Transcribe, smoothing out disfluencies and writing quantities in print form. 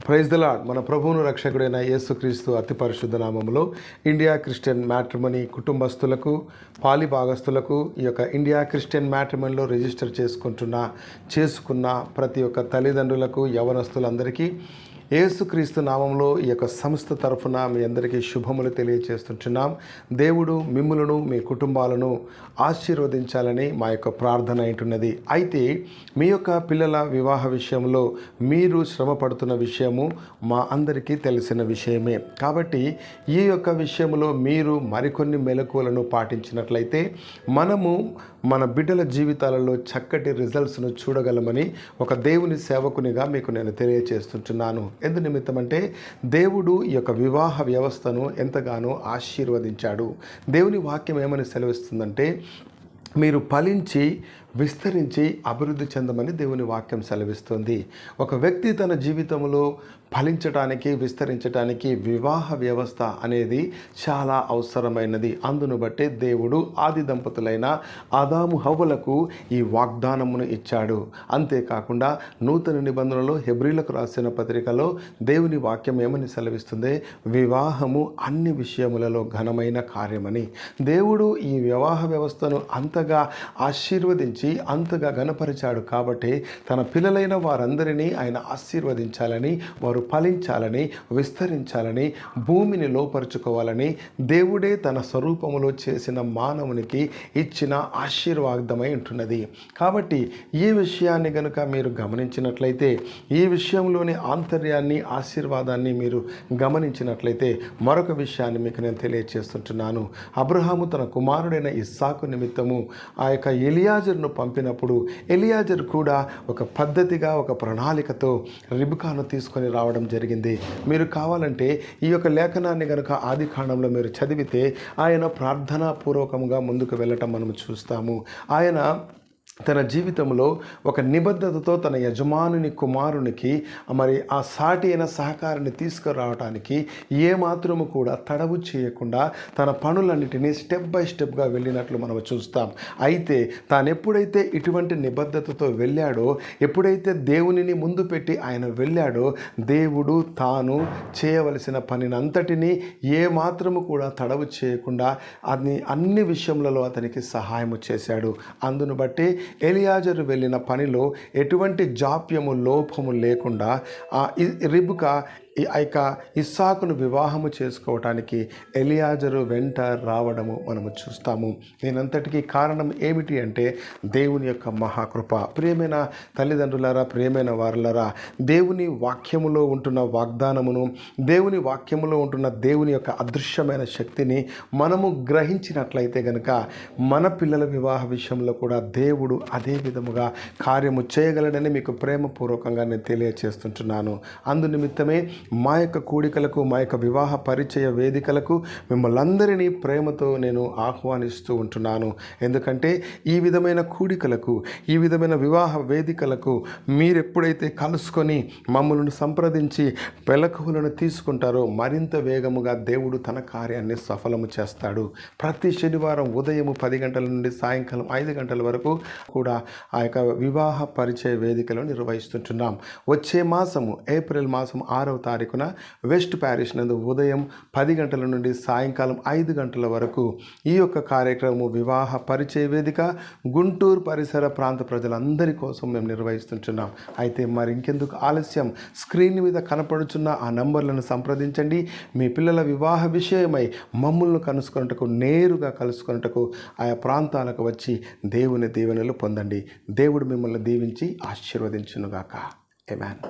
Praise the lord. మన ప్రభువును రక్షకుడైన యేసుక్రీస్తు అతి పరిశుద్ధ నామములో ఇండియా క్రిస్టియన్ మ్యాట్రిమనీ కుటుంబస్తులకు, పాలి భాగస్తులకు, ఈ యొక్క ఇండియా క్రిస్టియన్ మ్యాట్రిమనీలో రిజిస్టర్ చేసుకున్న ప్రతి ఒక్క తల్లిదండ్రులకు, యవనస్తులందరికీ యేసుక్రీస్తు నామంలో ఈ యొక్క సంస్థ తరఫున మీ అందరికీ శుభములు తెలియజేస్తుంటున్నాం. దేవుడు మిమ్ములను, మీ కుటుంబాలను ఆశీర్వదించాలని మా యొక్క ప్రార్థన ఉంటున్నది. అయితే మీ యొక్క పిల్లల వివాహ విషయంలో మీరు శ్రమ పడుతున్న విషయము మా అందరికీ తెలిసిన విషయమే. కాబట్టి ఈ యొక్క విషయంలో మీరు మరికొన్ని మెలకువలను పాటించినట్లయితే మనము మన బిడ్డల జీవితాలలో చక్కటి రిజల్ట్స్ను చూడగలమని ఒక దేవుని సేవకునిగా మీకు నేను తెలియజేస్తుంటున్నాను. ఎందు నిమిత్తం అంటే దేవుడు ఈ యొక్క వివాహ వ్యవస్థను ఎంతగానో ఆశీర్వదించాడు. దేవుని వాక్యం ఏమని సెలవిస్తుందంటే, మీరు ఫలించి విస్తరించి అభివృద్ధి చెందమని దేవుని వాక్యం సెలవిస్తుంది. ఒక వ్యక్తి తన జీవితంలో ఫలించటానికి, విస్తరించటానికి వివాహ వ్యవస్థ అనేది చాలా అవసరమైనది. అందును బట్టే దేవుడు ఆది దంపతులైన ఆదాము హవ్వలకు ఈ వాగ్దానమును ఇచ్చాడు. అంతేకాకుండా నూతన నిబంధనలో హెబ్రీలకు రాసిన పత్రికలో దేవుని వాక్యం ఏమని సెలవిస్తుంది? వివాహము అన్ని విషయములలో ఘనమైన కార్యమని. దేవుడు ఈ వివాహ వ్యవస్థను అంతగా ఆశీర్వదించి అంతగా ఘనపరిచాడు. కాబట్టి తన పిల్లలైన వారందరినీ ఆయన ఆశీర్వదించాలని, వారు ఫలించాలని, విస్తరించాలని, భూమిని లోపరుచుకోవాలని దేవుడే తన స్వరూపములో చేసిన మానవునికి ఇచ్చిన ఆశీర్వాదమై ఉంటున్నది. కాబట్టి ఈ విషయాన్ని గనుక మీరు గమనించినట్లయితే, ఈ విషయంలోని ఆంతర్యాన్ని, ఆశీర్వాదాన్ని మీరు గమనించినట్లయితే మరొక విషయాన్ని మీకు నేను తెలియజేస్తుంటున్నాను. అబ్రహాము తన కుమారుడైన ఇస్సాకు నిమిత్తము ఆ యొక్క ఎలియాజరును పంపినప్పుడు ఎలియాజరు కూడా ఒక పద్ధతిగా, ఒక ప్రణాళికతో రిబ్కాను తీసుకొని రావడం జరిగింది. మీరు కావాలంటే ఈ యొక్క లేఖనాన్ని కనుక ఆది కాండంలో మీరు చదివితే ఆయన ప్రార్థనా పూర్వకంగా ముందుకు వెళ్ళటం మనం చూస్తాము. ఆయన తన జీవితంలో ఒక నిబద్ధతతో తన యజమానుని కుమారునికి మరి ఆ సాటి అయిన సహకారాన్ని తీసుకురావడానికి ఏమాత్రము కూడా తడవు చేయకుండా తన పనులన్నిటినీ స్టెప్ బై స్టెప్గా వెళ్ళినట్లు మనం చూస్తాం. అయితే తాను ఎప్పుడైతే ఇటువంటి నిబద్ధతతో వెళ్ళాడో, ఎప్పుడైతే దేవునిని ముందు పెట్టి ఆయన వెళ్ళాడో, దేవుడు తాను చేయవలసిన పనినంతటినీ ఏమాత్రము కూడా తడవు చేయకుండా అన్ని విషయములలో అతనికి సహాయము చేశాడు. అందును బట్టి ఎలియాజరు వెళ్ళిన పనిలో ఎటువంటి జాప్యము, లోపము లేకుండా రిబ్కా ఆ యొక్క ఇస్సాకును వివాహము చేసుకోవటానికి ఎలియాజరు వెంట రావడము మనము చూస్తాము. దీనంతటికీ కారణం ఏమిటి అంటే దేవుని యొక్క మహాకృప. ప్రియమైన తల్లిదండ్రులారా, ప్రియమైన వారులారా, దేవుని వాక్యములో ఉంటున్న వాగ్దానమును, దేవుని వాక్యములో ఉంటున్న దేవుని యొక్క అదృశ్యమైన శక్తిని మనము గ్రహించినట్లయితే గనుక మన పిల్లల వివాహ విషయంలో కూడా దేవుడు అదే విధముగా కార్యము చేయగలడని మీకు ప్రేమపూర్వకంగా నేను తెలియజేస్తుంటున్నాను. అందు నిమిత్తమే మా యొక్క కూడికలకు, మా యొక్క వివాహ పరిచయ వేదికలకు మిమ్మల్ని అందరినీ ప్రేమతో నేను ఆహ్వానిస్తూ ఉంటున్నాను. ఎందుకంటే ఈ విధమైన కూడికలకు, ఈ విధమైన వివాహ వేదికలకు మీరు ఎప్పుడైతే కలుసుకొని మమ్మల్ని సంప్రదించి మెలకువలను తీసుకుంటారో మరింత వేగముగా దేవుడు తన కార్యాన్ని సఫలము చేస్తాడు. ప్రతి శనివారం ఉదయం 10 గంటల నుండి సాయంకాలం 5 గంటల వరకు కూడా ఆ యొక్క వివాహ పరిచయ వేదికలు నిర్వహిస్తుంటున్నాం. వచ్చే మాసము ఏప్రిల్ మాసం 6వ తారీఖున వెస్ట్ ప్యారిస్ నందు ఉదయం 10 గంటల నుండి సాయంకాలం 5 గంటల వరకు ఈ యొక్క కార్యక్రమం వివాహ పరిచయ వేదిక గుంటూరు పరిసర ప్రాంత ప్రజలందరి కోసం మేము నిర్వహిస్తుంటున్నాం. అయితే మరి ఇంకెందుకు ఆలస్యం? స్క్రీన్ మీద కనపడుచున్న ఆ నంబర్లను సంప్రదించండి. మీ పిల్లల వివాహ విషయమై మమ్మల్ని నేరుగా కలుసుకొనుటకు ఆయా ప్రాంతాలకు వచ్చి దేవుని దీవెనలు పొందండి. దేవుడు మిమ్మల్ని దీవించి ఆశీర్వదించునుగాక. ఆమేన్.